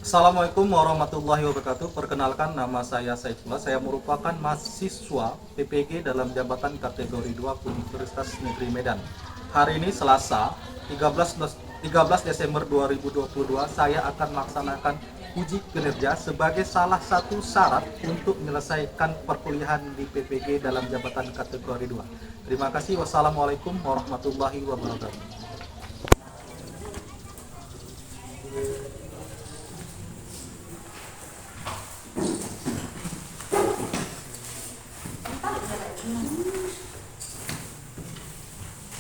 Assalamualaikum warahmatullahi wabarakatuh. Perkenalkan, nama saya Saifullah. Saya merupakan mahasiswa PPG dalam jabatan kategori 2 Universitas Negeri Medan. Hari ini Selasa 13 Desember 2022, saya akan melaksanakan uji kinerja sebagai salah satu syarat untuk menyelesaikan perkuliahan di PPG dalam jabatan kategori 2. Terima kasih. Wassalamualaikum warahmatullahi wabarakatuh.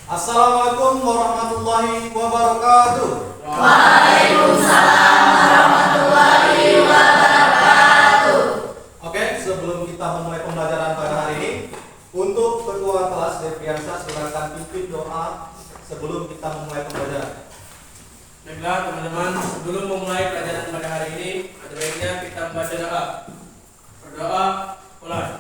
Assalamualaikum warahmatullahi wabarakatuh. Waalaikumsalam warahmatullahi wabarakatuh. Oke, sebelum kita memulai pembelajaran pada hari ini, untuk ketua kelas Deviansa silakan pimpin doa sebelum kita memulai pembelajaran. Baiklah teman-teman, sebelum memulai pelajaran pada hari ini, ada baiknya kita membaca doa. Berdoa, mulai.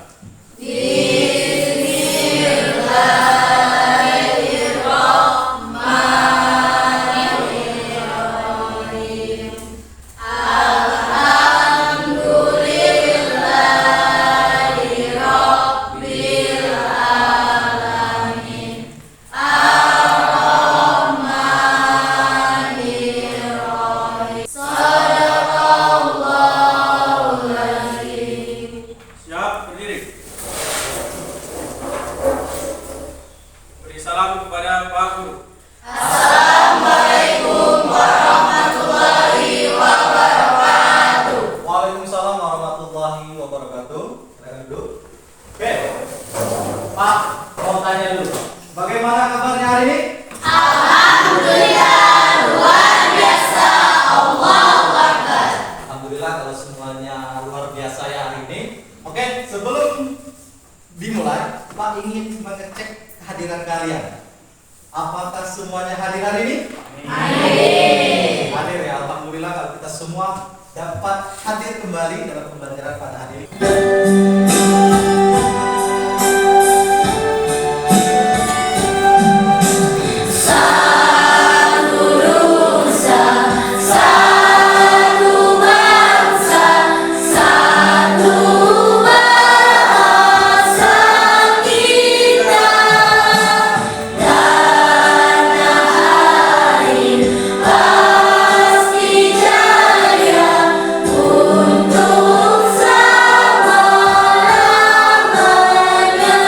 Siap, berdiri. Beri salam kepada Pak Guru. Assalamualaikum warahmatullahi wabarakatuh. Waalaikumsalam warahmatullahi wabarakatuh. Silakan duduk. Oke, Pak, mau tanya dulu, bagaimana kabarnya hari ini? Alhamdulillah luar biasa. Allahu Akbar. Alhamdulillah kalau semuanya luar biasa ya hari ini. Oke, sebelum dimulai, Pak ingin mengecek kehadiran kalian. Apakah semuanya hadir hari ini? Hadir ya, alhamdulillah kalau kita semua dapat hadir kembali dalam pembelajaran pada hari ini. Satu nusa, satu bangsa, satu bahasa kita. Tanah air pasti jaya untuk selama-lamanya.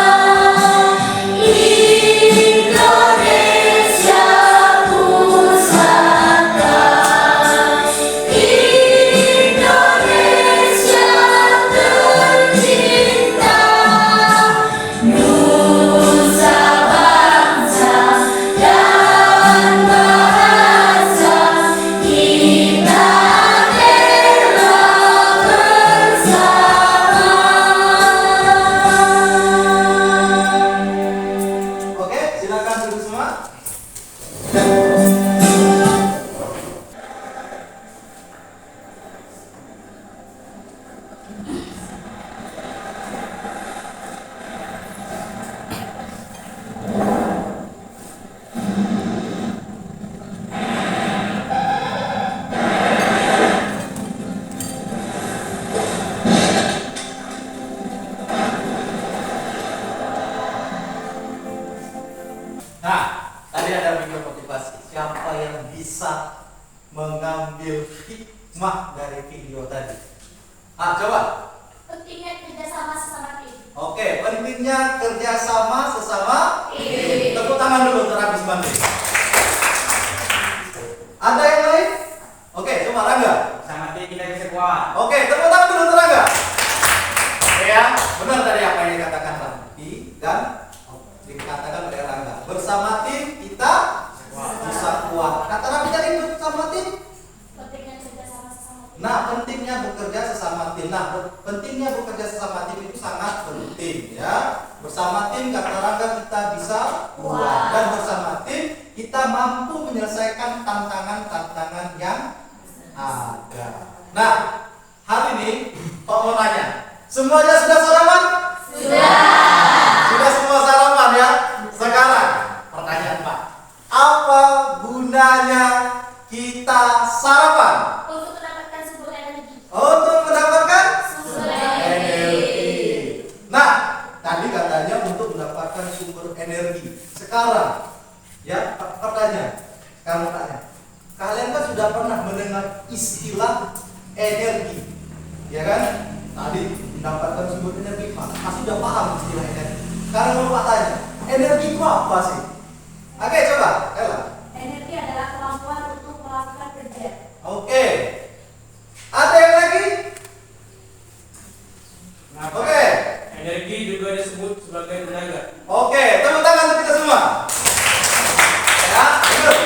Indonesia pusaka, Indonesia tercinta, nusa bangsa dan bahasa kita bela bersama. Oke, silakan duduk semua. Nah, tadi ada video motivasi. Siapa yang bisa mengambil hikmah dari video tadi? Coba. Pentingnya kerjasama sesama tim. Oke, pentingnya kerjasama sesama Tim. Tepuk tangan dulu terhabis bangkit. Ada yang lain? Oke, coba Rangga. Sama tim kita bisa kuat. Oke, tepuk tangan dulu untuk Rangga. Oke ya, benar tadi apa yang dikatakan Ranti dan dikatakan oleh Rangga. Bersama tim kita bisa kuat. Kata Ranti tadi bersama tim. Pentingnya kerjasama sesama tim. Nah, pentingnya bekerja sesama tim. Nah, pentingnya bekerja sesama tim itu sangat penting ya. Bersama tim kata Rangga kita bisa kuat, dan bersama tim kita mampu menyelesaikan tantangan-tantangan yang ada. Nah, hari ini Pak mau tanya, semuanya sudah sarapan? Sudah semua sarapan ya? Sekarang pertanyaan Pak, apa gunanya kita sarapan? Untuk mendapatkan sebuah istilah energi, ya kan? Tadi mendapatkan sumber energi, pasti udah paham istilah energi. Sekarang mau Pak tanya, energi itu apa sih? Oke, coba, Ella. Energi adalah kemampuan untuk melakukan kerja. Oke. Ada yang lagi? Oke. Energi juga disebut sebagai tenaga. Oke, tepuk tangan untuk kita semua. Ya, betul.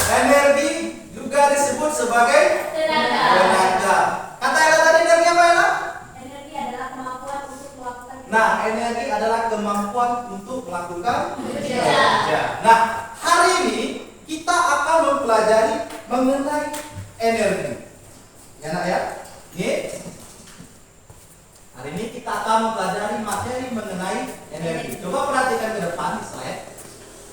Energi juga disebut sebagai Tenaga. tenaga. Kata Ella tadi energi apa, Ella? Energi adalah kemampuan untuk melakukan kerja. Nah, energi adalah kemampuan untuk melakukan Kerja. kerja. Nah, hari ini kita akan mempelajari mengenai energi. Ya, nak ya? Ini hari ini kita akan mempelajari materi mengenai energi. Coba perhatikan ke depan di slide.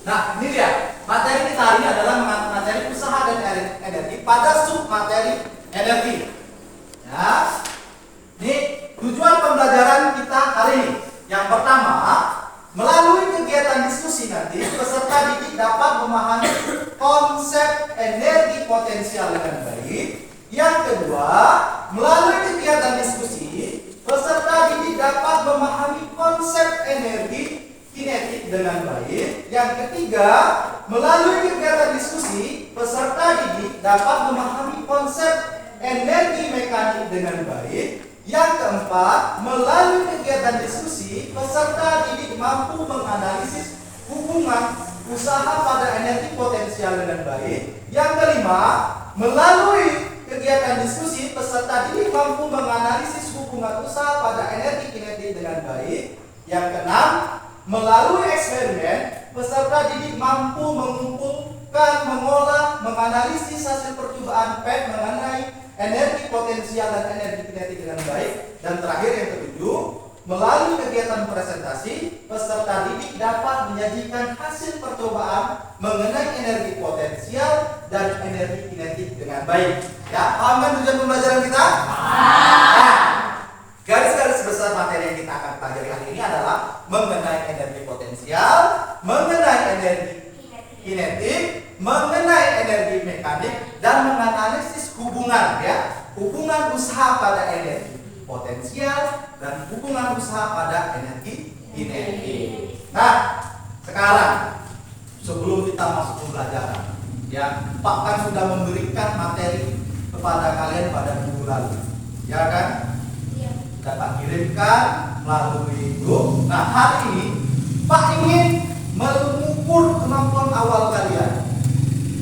Nah, ini dia. Materi kita hari ini adalah materi usaha dan energi pada sub materi energi. Ya. Ini tujuan pembelajaran kita hari ini. Yang pertama, melalui kegiatan diskusi nanti, peserta didik dapat memahami konsep energi potensial dengan baik. Yang kedua, melalui kegiatan diskusi, peserta didik dapat memahami konsep energi kinetik dengan baik. Yang ketiga, melalui kegiatan diskusi, peserta didik dapat memahami konsep energi mekanik dengan baik. Yang keempat, melalui kegiatan diskusi, peserta didik mampu menganalisis hubungan usaha pada energi potensial dengan baik. Yang kelima, melalui kegiatan diskusi, peserta didik mampu menganalisis hubungan usaha pada energi kinetik dengan baik. Yang keenam, melalui eksperimen, peserta didik mampu mengumpulkan, mengolah, menganalisis hasil percobaan PET mengenai energi potensial dan energi kinetik dengan baik. Dan terakhir yang ketujuh, melalui kegiatan presentasi, peserta didik dapat menyajikan hasil percobaan mengenai energi potensial dan energi kinetik dengan baik. Ya, paham kan tujuan pembelajaran kita? Nah, garis-garis besar materi yang kita akan pelajari hari ini adalah mengenai energi potensial, mengenai energi kinetik, mengenai energi mekanik, dan menganalisis hubungan, ya, hubungan usaha pada energi potensial dan hubungan usaha pada energi kinetik. Nah, sekarang sebelum kita masuk pembelajaran, ya, Pak kan sudah memberikan materi kepada kalian pada minggu lalu, ya kan? Iya. Dapat kirimkan melalui grup. Nah, hari ini Pak ingin mengukur kemampuan awal kalian,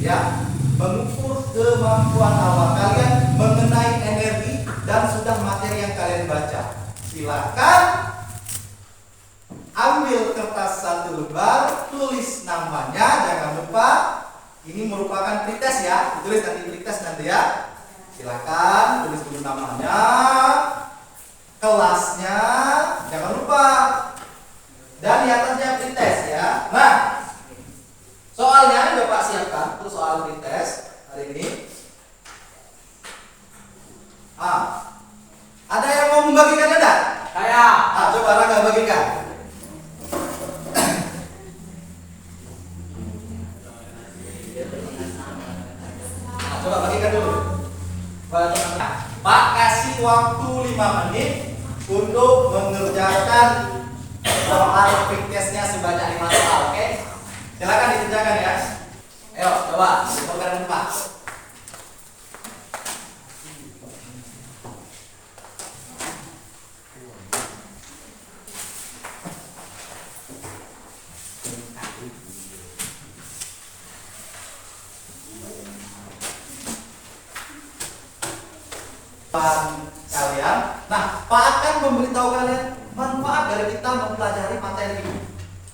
ya, mengukur kemampuan awal kalian mengenai energi dan sudah materi yang kalian baca. Silakan ambil kertas satu lembar, tulis namanya, jangan lupa ini merupakan pretest ya, ditulis nanti pretest nanti ya. Silakan tulis dulu namanya, kelasnya, jangan lupa, dan di atasnya pretest ya. Nah, soalnya Bapak siapkan untuk soal pretest hari ini. Ada yang mau membagikan enggak? Saya. Coba Rangga bagikan. Coba bagikan dulu. Pak kasih waktu 5 menit untuk mengerjakan soal pretestnya sebanyak 5 soal, oke? Silakan dikerjakan ya. Ayo, coba dikerjakan Pak. Kalian, nah, Pak akan memberitahu kalian manfaat dari kita mempelajari materi ini,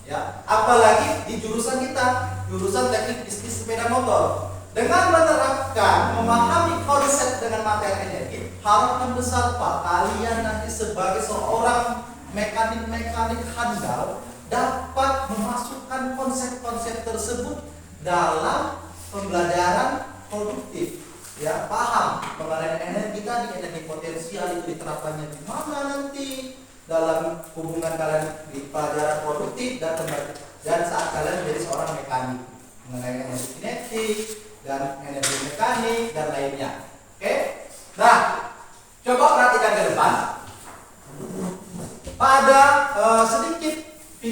ya. Apalagi di jurusan kita, jurusan teknik bisnis sepeda motor. Dengan menerapkan, memahami konsep dengan materi energi, harapan besar Pak, kalian nanti sebagai seorang mekanik handal dapat memasukkan konsep-konsep tersebut dalam pembelajaran produktif. Ya, paham mengenai energi tadi, energi potensial itu diterapkannya di mana nanti dalam hubungan kalian di pelajaran produktif dan saat kalian menjadi seorang mekanik, mengenai energi kinetik dan energi mekanik dan lainnya. Oke?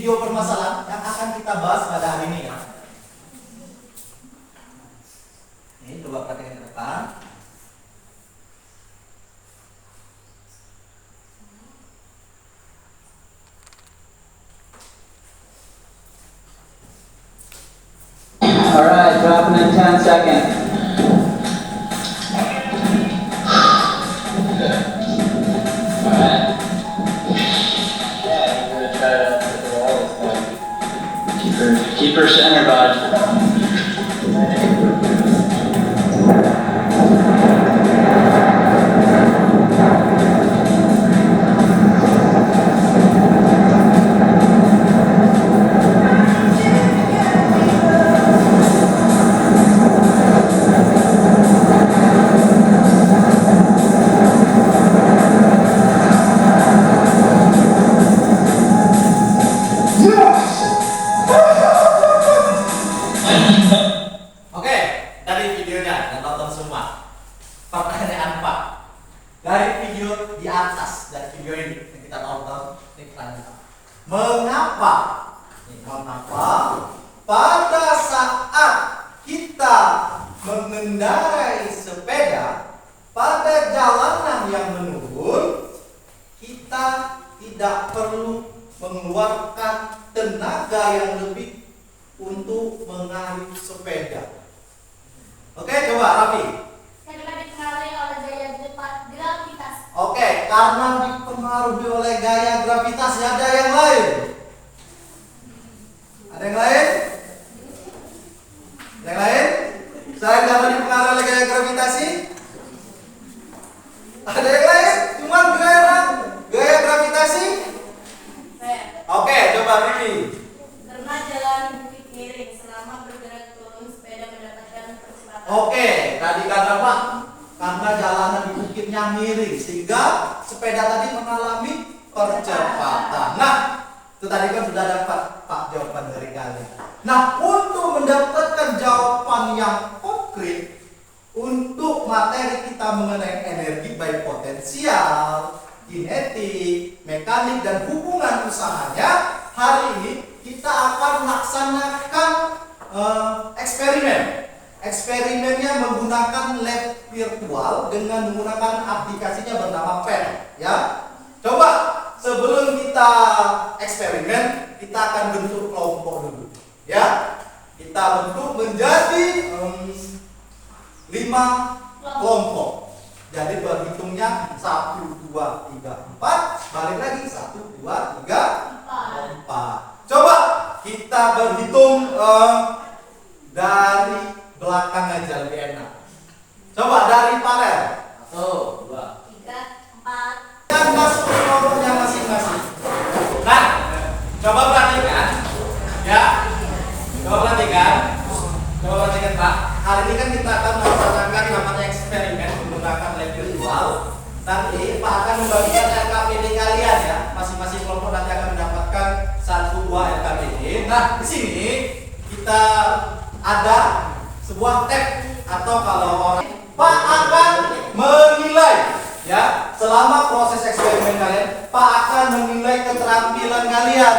video permasalahan yang akan kita bahas pada hari ini ya. Ini coba perhatikan ke depan. Alright, dropping in 10 seconds. Alright. Yeah, I'm gonna try to put the wall this time. Keep her center, bud. Oke, dari videonya dan tonton semua. Pertanyaan Pak, dari video di atas dari video ini yang kita tonton, ini pertanyaan. Mengapa pada saat kita mengendarai sepeda pada jalanan yang menurun, kita tidak perlu mengeluarkan tenaga yang lebih untuk mengayuh sepeda? Oke, coba Raffi. Karena dipengaruhi oleh gaya gravitas. Oke, karena dipengaruhi oleh gaya gravitasi. Ada yang lain? Ada yang lain? Yang lain? Selain karena dipengaruhi oleh gaya gravitasi? Ada yang lain? Cuma gaya gravitasi? Oke, coba Rifki. Karena jalan bukit miring, selama bergerak turun sepeda mendapatkan percepatan. Oke, tadi kata Pak, karena jalanan di bukitnya miring sehingga sepeda tadi mengalami percepatan. Nah, itu tadi kan sudah dapat Pak jawaban dari kalian. Nah, untuk mendapatkan jawaban yang konkret untuk materi kita mengenai energi baik potensial, kinetik, mekanik dan hubungan usahanya, hari ini kita akan melaksanakan eksperimen. Eksperimennya menggunakan lab virtual dengan menggunakan aplikasinya bernama PEN. Ya, coba sebelum kita eksperimen, kita akan bentuk kelompok dulu. Ya, kita bentuk menjadi 5 kelompok. Jadi berhitungnya 1, 2, 3, 4. Balik lagi 1, 2, 3, 4. Coba kita berhitung dari belakang aja lebih enak. Coba dari Farel. 1, 2, 3, 4. dan masuk ke kelompoknya masing-masing. Nah, coba perhatikan, ya. Coba perhatikan Pak. Hari ini kan kita akan melaksanakan namanya eksperimen menggunakan lab virtual. Nanti Pak akan membagikan LKPD kalian ya. Masing-masing kelompok nanti akan mendapatkan 1, 2 LKPD. Nah, di sini kita ada sebuah tab atau kalau orang Pak akan menilai ya selama proses eksperimen kalian. Pak akan menilai keterampilan kalian.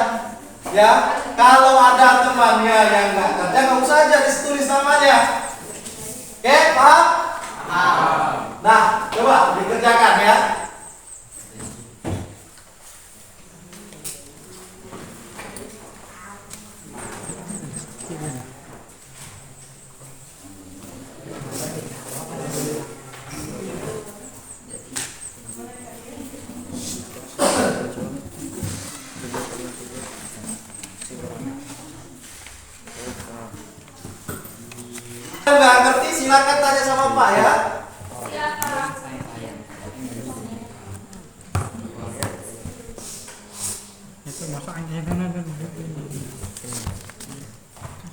Ya, kalau ada temannya yang nggak kerja, nggak usah aja ditulis namanya. Oke, Pak? Nah, coba dikerjakan ya. Nggak ngerti silakan tanya sama Pak ya. Silakan.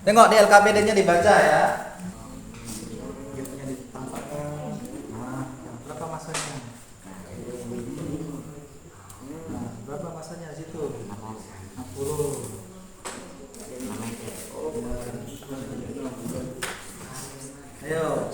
Tengok di LKPD-nya dibaca ya. Berapa masanya? Berapa masanya di situ? 60. Ayo.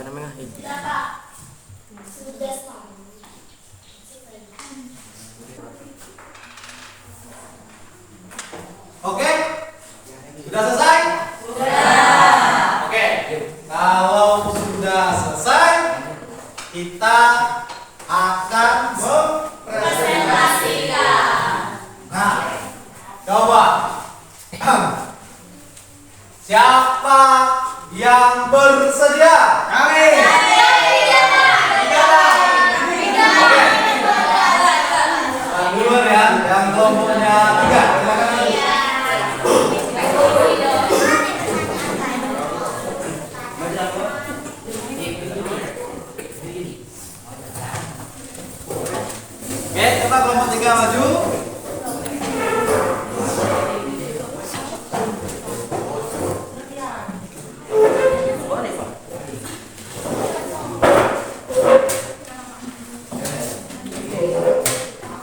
Sudah Pak. Sudah Pak. Oke? Sudah selesai? Sudah. Oke. Kalau sudah selesai, kita akan Presentasikan. Nah, coba. Siapa yang bersedia? Kami. Duluan ya, yang kelompoknya 3. Oke, coba kelompok 3 maju.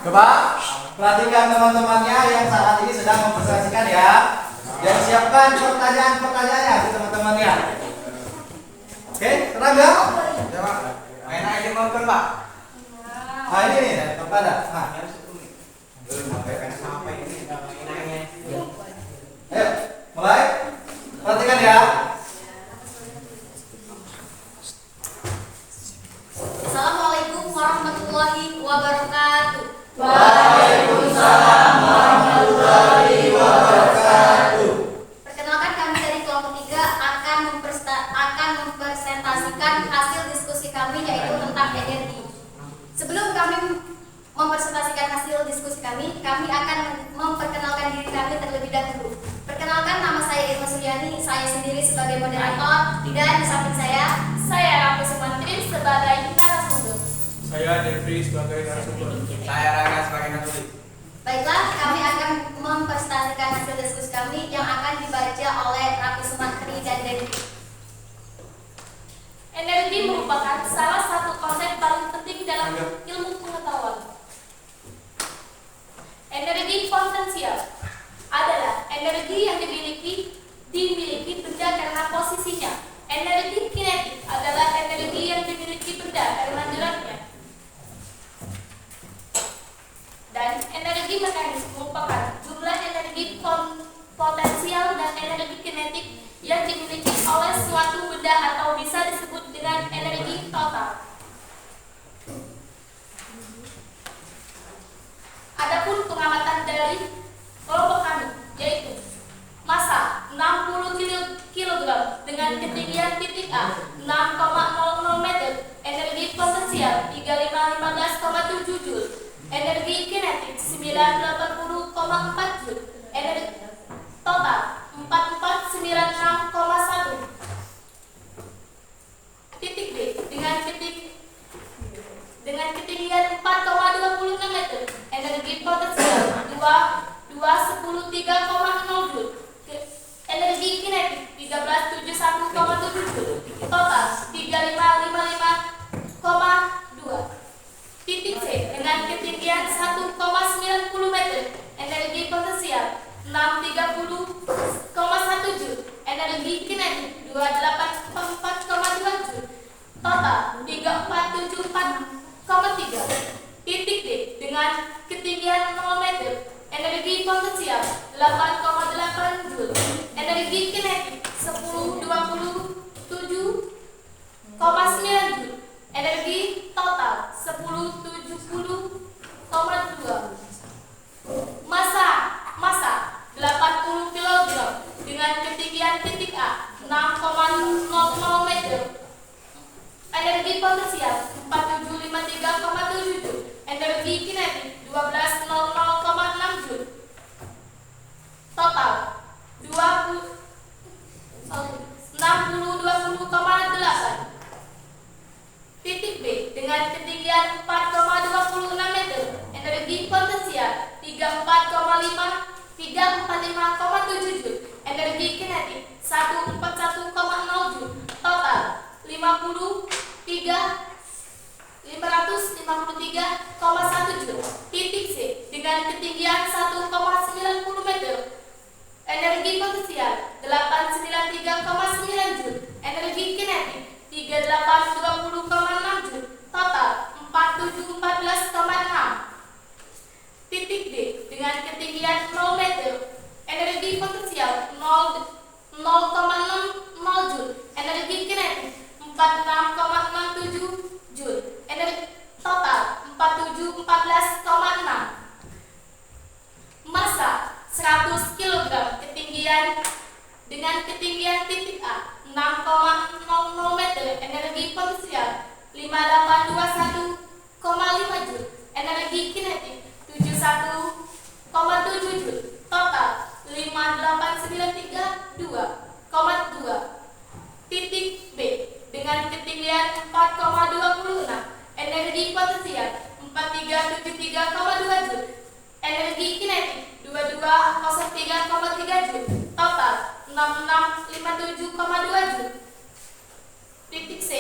Coba perhatikan teman-temannya yang saat ini sedang mempresentasikan ya. Dan siapkan pertanyaan-pertanyaannya teman-temannya. Oke, tenang ya? Main aja mau kan Pak? Nah ini nih, kepada. Nah, ayo, mulai. Perhatikan ya. Assalamualaikum warahmatullahi wabarakatuh. Waalaikumsalam warahmatullahi wabarakatuh. Perkenalkan, kami dari kelompok 3 akan mempresentasikan hasil diskusi kami, yaitu tentang energi. Sebelum kami mempresentasikan hasil diskusi kami akan memperkenalkan diri kami terlebih dahulu. Perkenalkan, nama saya Irma Suryani, saya sendiri sebagai moderator, dan di samping saya Raffi Sumantri sebagai narasumber. Saya Devri sebagai narasumber. Saya Rangga sebagai narasumber. Baiklah, kami akan mempresentasikan hasil diskusi kami yang akan dibaca oleh Raffi Sumantri dan Devri. Energi merupakan salah satu konsep paling penting dalam ilmu pengetahuan. Energi potensial adalah energi yang dimiliki benda karena posisinya. Energi kinetik adalah energi yang dimiliki benda karena geraknya. Dan energi mekanis merupakan jumlah energi potensial dan energi kinetik yang dimiliki oleh suatu benda atau bisa disebut dengan energi total. Adapun pengamatan dari kelompok kami yaitu massa 60 kg dengan ketinggian titik A 6,00 meter, energi potensial 3515,7 Joule, energi kinetik 980,4 Joule, energi total 4496,1. Titik B dengan ketinggian 4,26 meter, energi potensial 2210,3,0 Joule, energi kinetik 1371,7 Joule, total 3555,2. Titik C dengan ketinggian 1,90 meter, energi potensial 630,1 Joule, energi kinetik 284,2 Joule, total 3474,3. Titik D dengan ketinggian 0 meter, energi potensial 8,8 Joule, energi kinetik 1027,9 Joule, energi total 1070,2. Massa 80 kg dengan ketinggian titik A 6,00 meter, energi potensial 4753,7 Joule, energi kinetik 1200,6 Joule, total 6020,8. Titik B dengan ketinggian 4,26 meter, energi potensial 345,7 Joule, energi kinetik 141,0 Joule, total 553,1 Joule. Titik C dengan ketinggian 1,90 meter, energi potensial 893,9 Joule, energi kinetik 3820,6 Joule. Total 4714,6. Titik D dengan ketinggian 0 meter. Energi potensial 0,60 Joule. Energi kinetik 46,67 Joule. Energi total 4714,6. Massa 100 kg. Ketinggian dengan ketinggian titik A 6,00 meter. Energi potensial 5821,5 Joule. Energi kinetik 71,7 Joule. Total 5893,2. Titik B dengan ketinggian 4,26. Energi potensial 4373,2 Joule. Energi kinetik 2203,3 Joule. Total 6657,2 Joule. Titik C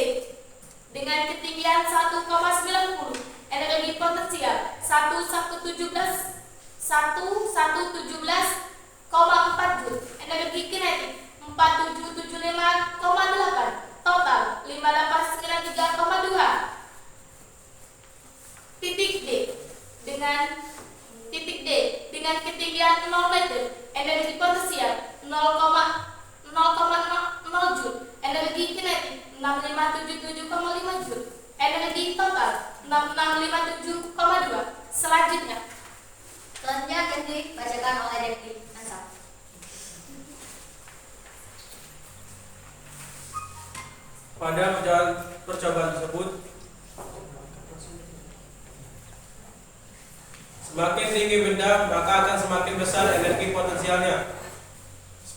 dengan ketinggian 1,90. Energi potensial 1117,4 Joule. Energi kinetik 4775,8. Total 5893,2. Titik D dengan ketinggian 0 meter. Energi potensial 0,0 Joule. Energi kinetik 6577,5 Joule. Energi total 6657,2. Selanjutnya akan dibacakan oleh Deputi Ansar. Pada percobaan tersebut, semakin tinggi benda maka akan semakin besar energi potensialnya.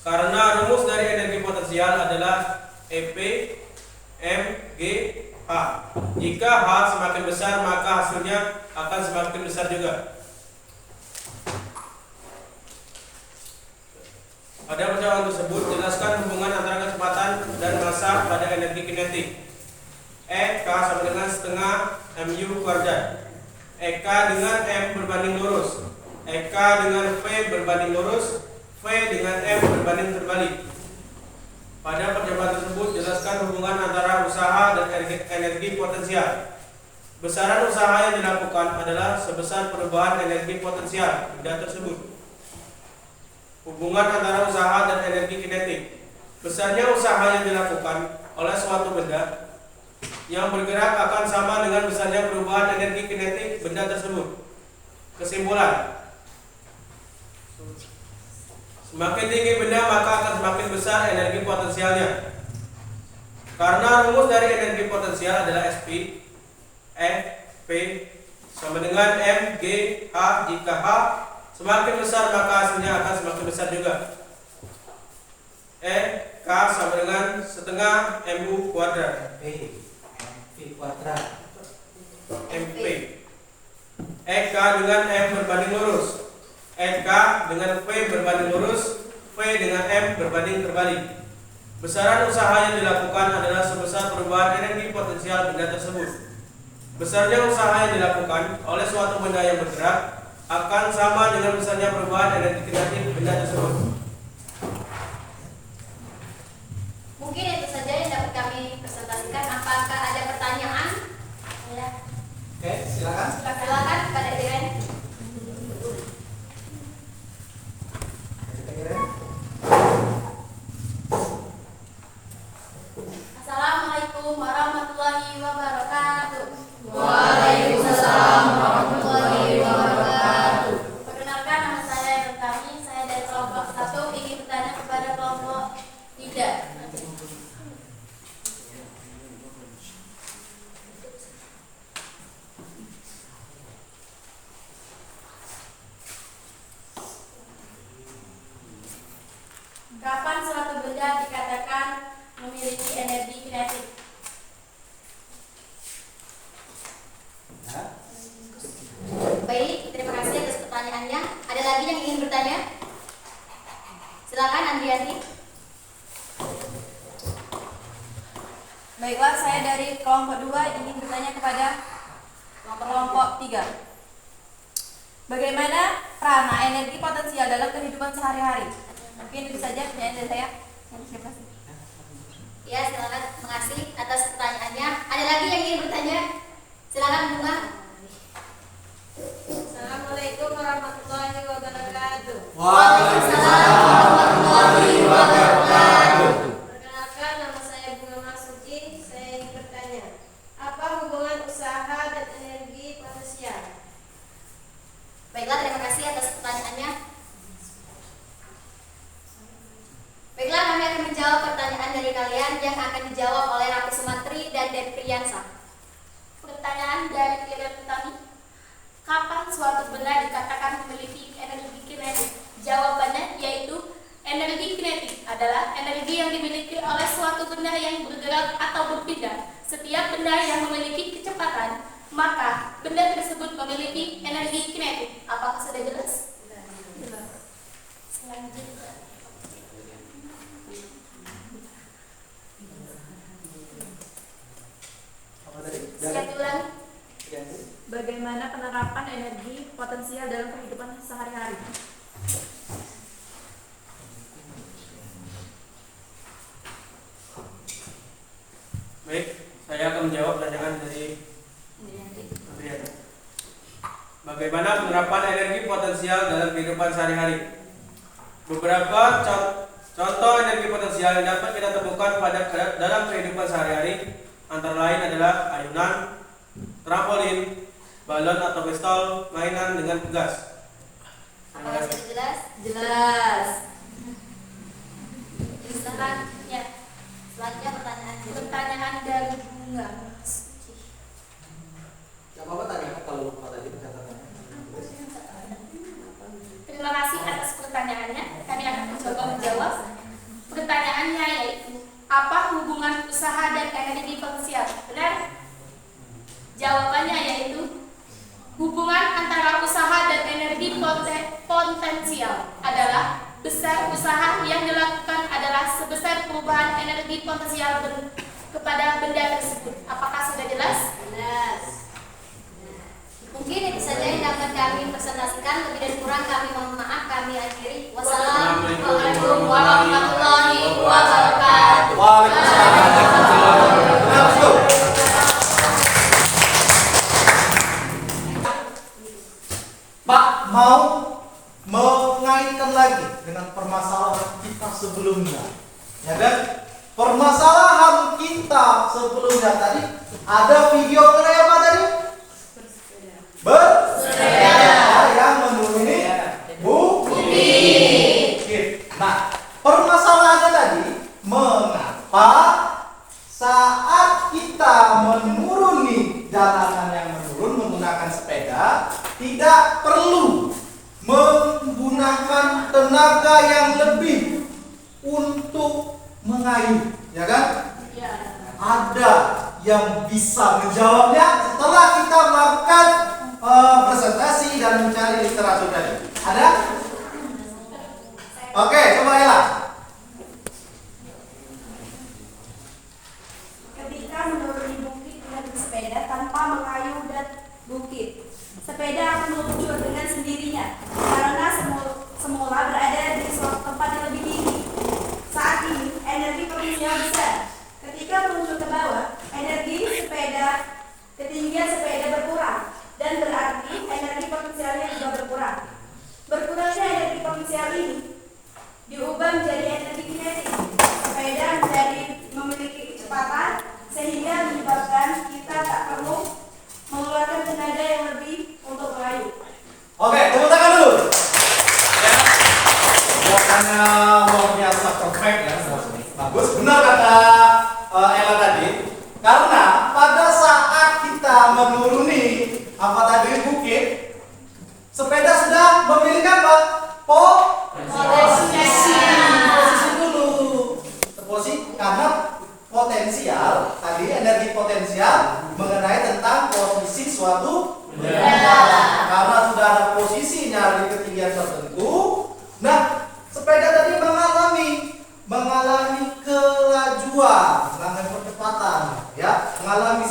Karena rumus dari energi potensial adalah EP M G H. Jika H semakin besar maka hasilnya akan semakin besar juga. Pada percobaan tersebut, jelaskan hubungan antara kecepatan dan massa pada energi kinetik. E K sama dengan setengah mu kuadrat. E K dengan M berbanding lurus. E K dengan V berbanding lurus. V dengan M berbanding terbalik. Pada percobaan tersebut, jelaskan hubungan antara usaha dan energi potensial. Besaran usaha yang dilakukan adalah sebesar perubahan energi potensial benda tersebut. Hubungan antara usaha dan energi kinetik. Besarnya usaha yang dilakukan oleh suatu benda yang bergerak akan sama dengan besarnya perubahan energi kinetik benda tersebut. Kesimpulan: semakin tinggi benda maka akan semakin besar energi potensialnya. Karena rumus dari energi potensial adalah SP F P sama dengan M G H. Jika H semakin besar maka hasilnya akan semakin besar juga. E K sama dengan setengah mu kuadrat. MP kuadrat. MP. E K dengan M berbanding lurus. E K dengan V berbanding lurus. V dengan M berbanding terbalik. Besaran usaha yang dilakukan adalah sebesar perubahan energi potensial benda tersebut. Besarnya usaha yang dilakukan oleh suatu benda yang bergerak akan sama dengan besarnya perubahan energi kinetik benda tersebut. Mungkin itu saja yang dapat kami presentasikan. Apakah ada pertanyaan? Ya. Oke, silakan. Silakan kepada Iren. Assalamualaikum warahmatullahi wabarakatuh. Waalaikumsalam warahmatullahi wabarakatuh. Perkenalkan, nama saya Rentami. Saya dari kelompok 1 ingin bertanya kepada kelompok 3. Kapan suatu benda dikatakan memiliki energi kinetik? Baik, terima kasih atas pertanyaannya. Ada lagi yang ingin bertanya? Silakan Andriani. Baiklah, saya dari kelompok 2 ingin bertanya kepada kelompok 3. Bagaimana peranan energi potensial dalam kehidupan sehari-hari? Mungkin itu saja pertanyaan dari saya. Terima kasih. Ya, silakan. Makasih atas pertanyaannya. Ada lagi yang ingin bertanya? Silakan Bunga. Assalamualaikum warahmatullahi wabarakatuh. Waalaikumsalam warahmatullahi wabarakatuh. Perkenalkan, nama saya Bunga Masuci. Saya ingin bertanya, apa hubungan usaha dan energi potensial? Baiklah, terima kasih atas pertanyaannya. Baiklah, kami akan menjawab pertanyaan dari kalian yang akan dijawab oleh Raffi Sumantri dan Den Priyansa. Pertanyaan dari Ira Utami. Kapan suatu benda dikatakan memiliki energi kinetik? Jawabannya yaitu energi kinetik adalah energi yang dimiliki oleh suatu benda yang bergerak atau berpindah. Setiap benda yang memiliki kecepatan, maka benda tersebut memiliki energi kinetik. Apakah sudah jelas? Selanjutnya. Apa tadi? Siap diulangi? Bagaimana penerapan energi potensial dalam kehidupan sehari-hari? Baik, saya akan menjawab pertanyaan dari Adriana. Bagaimana penerapan energi potensial dalam kehidupan sehari-hari? Beberapa contoh energi potensial yang dapat kita temukan dalam kehidupan sehari-hari antara lain adalah ayunan, trampolin, balon atau pistol, mainan dengan gas. Apakah sudah jelas? Jelas. Selanjutnya, pertanyaan Pertanyaan dari Bunga. Gak apa-apa tanya kalau lupa tadi catatannya. Terima kasih atas pertanyaannya. Kami akan mencoba menjawab. Pertanyaannya yaitu, apa hubungan usaha dan energi potensial? Benar? Jawabannya yaitu, hubungan antara usaha dan energi potensial adalah besar usaha yang dilakukan adalah sebesar perubahan energi potensial kepada benda tersebut. Apakah sudah jelas? Jelas. Mungkin itu saja yang dapat kami presentasikan. Lebih dan kurang kami mohon maaf. Kami akhiri. Wassalamualaikum warahmatullahi wabarakatuh. Pak mau mengaitkan lagi dengan permasalahan kita sebelumnya, ya kan? Permasalahan kita sebelumnya tadi ada video mengenai apa tadi? Bersepeda yang menuruni bukit. Nah, permasalahannya tadi, mengapa saat kita menuruni jalanan yang menurun menggunakan sepeda tidak perlu menggunakan tenaga yang lebih untuk mengayuh, ya kan? Ya. Ada yang bisa menjawabnya setelah kita melakukan presentasi dan mencari literatur tadi. Ada? Oke, coba Ella. Ketika menuruni bukit dengan bersepeda tanpa mengayuh dan bukit, sepeda akan meluncur dengan sendirinya karena semula berada di suatu tempat yang lebih tinggi. Saat ini energi potensial besar. Ketika meluncur ke bawah, ketinggian sepeda berkurang dan berarti energi potensialnya juga berkurang. Berkurangnya energi potensial ini diubah menjadi energi kinetik. Sepeda menjadi memiliki kecepatan sehingga menyebabkan kita tak perlu mengeluarkan tenaga yang lebih untuk mengayuh. Oke, tepuk tangan dulu. Ya. Jawabannya luar biasa perfect ya. Bagus, benar kata Ella tadi. Karena pada saat kita menuruni apa tadi bukit, sepeda sudah memiliki apa? Posisi dulu. Posisi karena potensial tadi energi potensial mengenai tentang posisi suatu benda. Karena sudah ada posisinya di ketinggian tertentu. Nah, sepeda tadi mengalami kelajuan, mengalami percepatan, ya, mengalami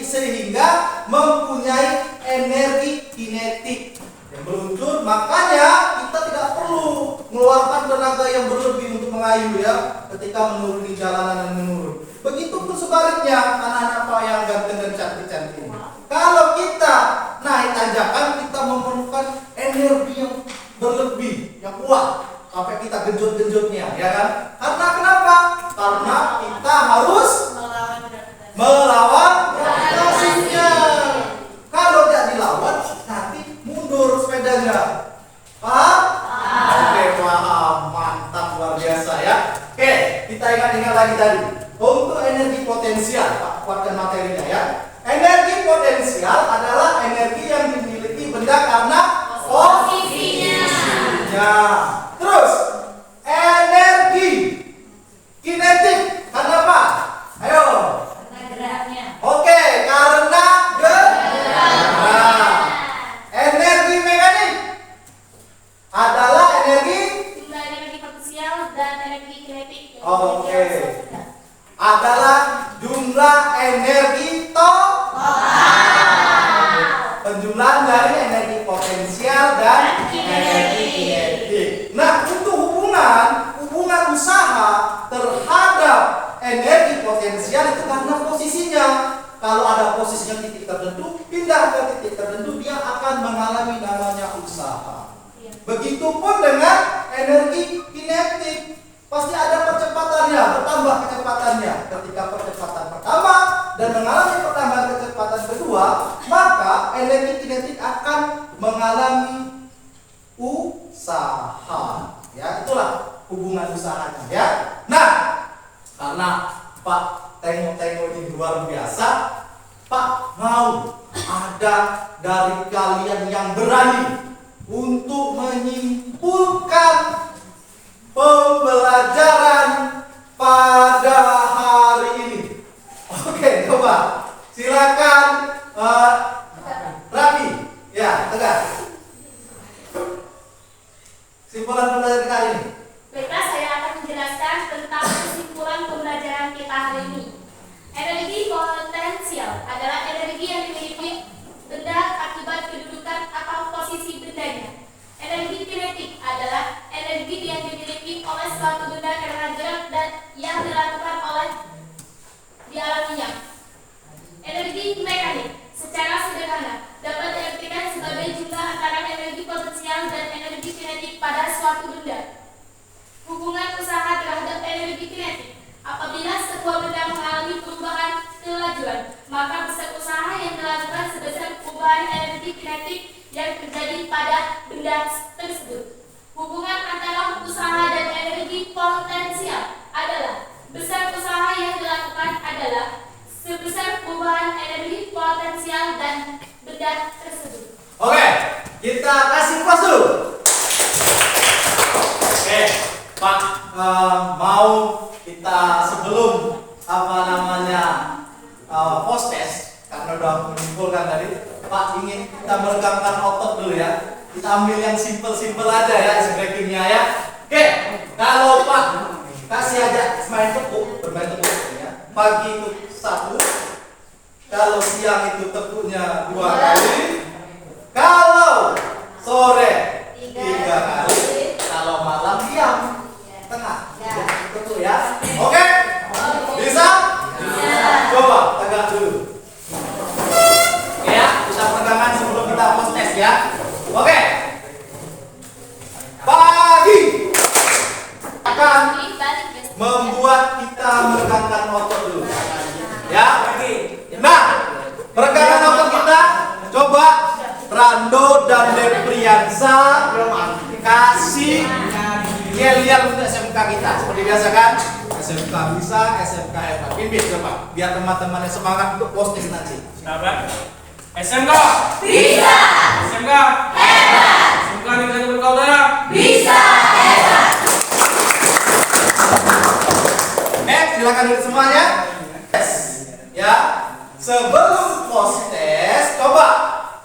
sehingga mempunyai energi kinetik yang meluncur. Makanya kita tidak perlu mengeluarkan tenaga yang berlebih untuk mengayuh, ya. ketika menuruni jalanan dan menurun. Begitupun sebaliknya anak-anak Pak yang ganteng dan cantik-cantik ini. Kalau kita naik tanjakan, kita memerlukan energi yang berlebih, yang kuat, sampai kita genjot-genjotnya, ya kan? Karena kenapa? Karena kita harus melawan gravitasinya. Kalau tidak dilawan, nanti mundur sepedanya. Paham? Oke, paham. Mantap, luar biasa ya. Oke, kita ingat-ingat lagi tadi. Untuk energi potensial, Pak, kuatkan materinya ya. Energi potensial adalah energi yang dimiliki benda karena posisinya. Terus, energi kinetik karena apa? Ayo. Oke, karena gerak. Energi mekanik adalah energi Jumlah energi potensial dan energi kinetik. Oke. Adalah jumlah energi total. Penjumlahan dari energi potensial dan energi kinetik. Nah, untuk hubungan usaha terhadap energi potensial itu karena posisinya. Kalau ada posisinya titik tertentu, pindah ke titik tertentu, dia akan mengalami namanya usaha. Begitupun dengan energi kinetik, pasti ada percepatannya, bertambah kecepatannya. Ketika percepatan pertama dan mengalami pertambahan kecepatan kedua, maka energi kinetik akan mengalami usaha. Ya, itulah hubungan usahanya ya. Nah, karena Pak tengok-tengok ini luar biasa, Pak mau ada dari kalian yang berani untuk menyimpulkan pembelajaran pada hari ini. Oke, coba silakan Rafi. Ya, tegas. Simpulan pembelajaran kali ini. Baiklah, saya akan menjelaskan tentang kesimpulan pembelajaran kita hari ini. Energi potensial adalah energi yang dimiliki benda akibat kedudukan atau posisi bendanya. Energi kinetik adalah energi yang dimiliki oleh suatu benda karena gerak dan yang dilakukan oleh dialaminya. Energi mekanik secara sederhana dapat diartikan sebagai jumlah antara energi potensial dan energi kinetik pada suatu benda. Hubungan usaha terhadap energi kinetik. Apabila sebuah benda mengalami perubahan kelajuan, maka besar usaha yang dilakukan sebesar perubahan energi kinetik yang terjadi pada benda tersebut. Hubungan antara usaha dan energi potensial adalah besar usaha yang dilakukan adalah sebesar perubahan energi potensial dan benda tersebut. Oke, kita kasih puas dulu. Oke, Pak, mau kita sebelum post test, karena udah menyimpulkan tadi, Pak ingin kita meregangkan otot dulu ya. Kita ambil yang simple aja ya, breakingnya ya. Oke, kalau Pak kasih aja bermain tepuk ya. Pagi itu 1, kalau siang itu tepuknya 2 kali, kalau sore 3 kali, kalau malam diam tengah. Betul ya. Oke? Bisa? Coba tegak dulu. Oke ya, bisa pegangan sebelum kita post test ya. Oke. Pagi akan membuat kita meregangkan otot dulu. Ya. Nah, peregangan otot kita coba Rando dan Depriansa kasih yel-yel untuk SMK kita seperti biasa kan? SMK bisa, SMK hebat. Pimpin coba biar teman-temannya semangat untuk posting nanti. Sahabat, SMK Bisa. SMK hebat. SMK Negeri Berkaudara Bisa. Hebat. Silakan duduk semuanya. Tes. Ya. Sebelum post test, coba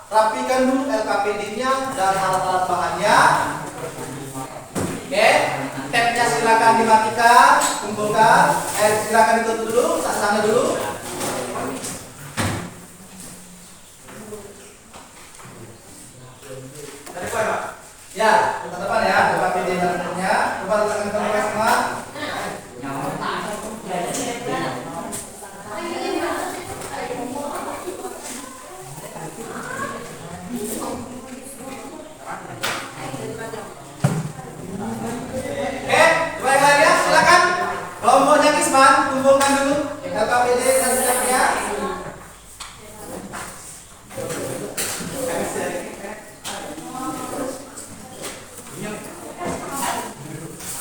rapikan dulu LKPD-nya dan alat-alat bahannya. Oke, tabnya silakan dimatikan, kumpulkan. Silakan ditutup dulu, sana dulu. Dari depan, Pak. Ya, depan ya, LKPD dan tabnya. Coba letakkan ke semua. KPD dan siapnya.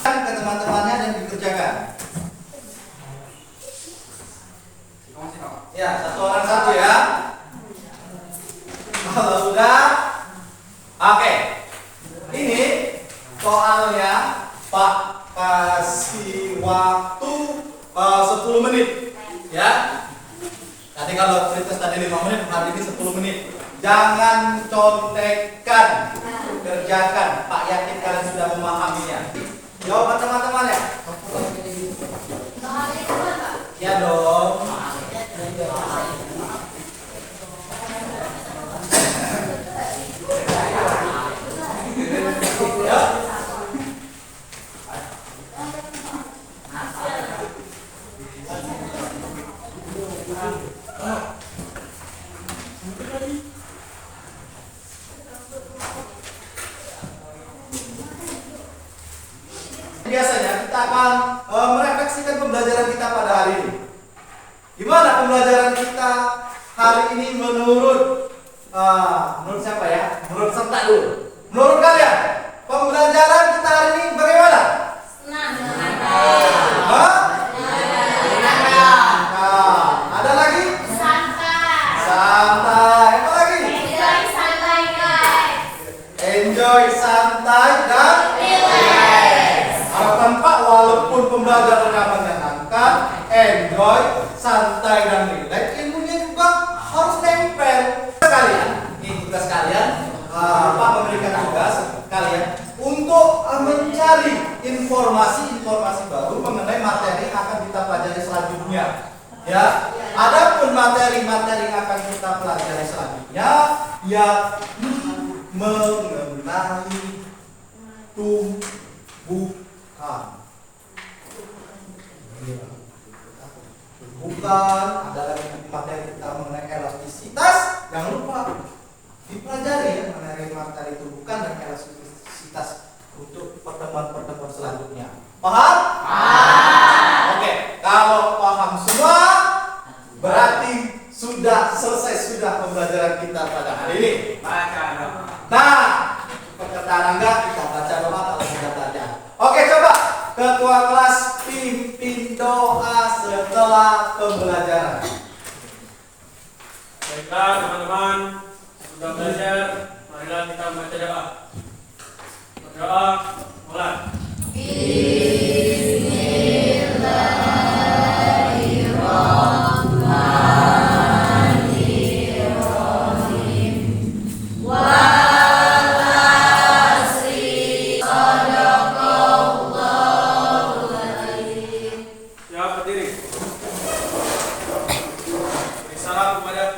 Ke teman-temannya dan dikerjakan. Ya, satu orang satu ya. Kalau sudah, oke. Ini soalnya Pak kasih waktu 10 menit ya. Tadi kalau cerita tadi 5 menit, hari ini 10 menit. Jangan contekan, kerjakan. Pak yakin kalian sudah memahaminya. Jawaban teman-teman ya. Ya dong. Ya. Biasanya kita akan merefleksikan pembelajaran kita pada hari ini. Gimana pembelajaran kita hari ini menurut siapa ya? Menurut serta dulu. Menurut kalian, pembelajaran kita hari ini bagaimana? Senang. Hah? Nah, ada lagi? Santai. Santai. Apa lagi? Enjoy santai guys. Enjoy, santai, dan Relax. harapan Pak, walaupun pembelajarannya menyenangkan, enjoy, santai, dan relax, ilmunya juga harus nempel. Kalian, ini tugas kalian. Pak memberikan tugas kalian untuk mencari informasi-informasi baru mengenai materi yang akan kita pelajari selanjutnya. Ya, adapun materi-materi yang akan kita pelajari selanjutnya, yakni mengenai tumbuhan. Bukan ada lagi materi kita mengenai elastisitas. Jangan lupa dipelajari ya materi tumbuhan dan elastisitas untuk pertemuan-pertemuan selanjutnya. Paham? Oke, kalau paham semua berarti sudah selesai sudah pembelajaran kita pada hari ini. Nah, perkataan enggak kita baca doa kalau sudah belajar. Oke, coba ketua kelas pimpin doa setelah pembelajaran. Baiklah teman-teman, sudah belajar, marilah kita membaca doa. Berdoa, mulai. Ya, berdiri. Beri salam kepada